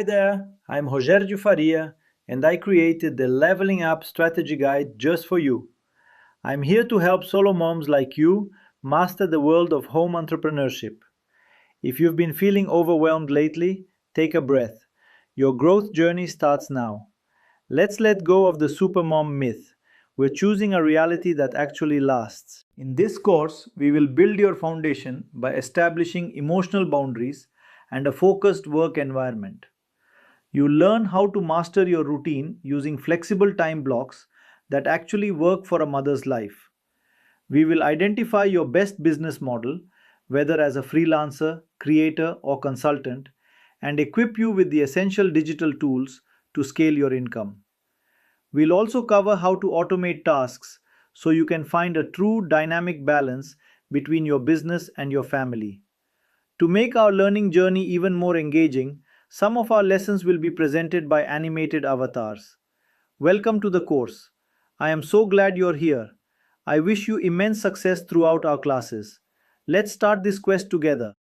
Hi there, I'm 𝐂𝐡𝐻 Faria and I created the Leveling Up Strategy Guide just for you. I'm here to help solo moms like you master the world of home entrepreneurship. If you've been feeling overwhelmed lately, take a breath. Your growth journey starts now. Let's let go of the supermom myth. We're choosing a reality that actually lasts. In this course, we will build your foundation by establishing emotional boundaries and a focused work environment. You learn how to master your routine using flexible time blocks that actually work for a mother's life. We will identify your best business model, whether as a freelancer, creator, or consultant, and equip you with the essential digital tools to scale your income. We'll also cover how to automate tasks so you can find a true dynamic balance between your business and your family. To make our learning journey even more engaging, some of our lessons will be presented by animated avatars. Welcome to the course. I am so glad you're here. I wish you immense success throughout our classes. Let's start this quest together.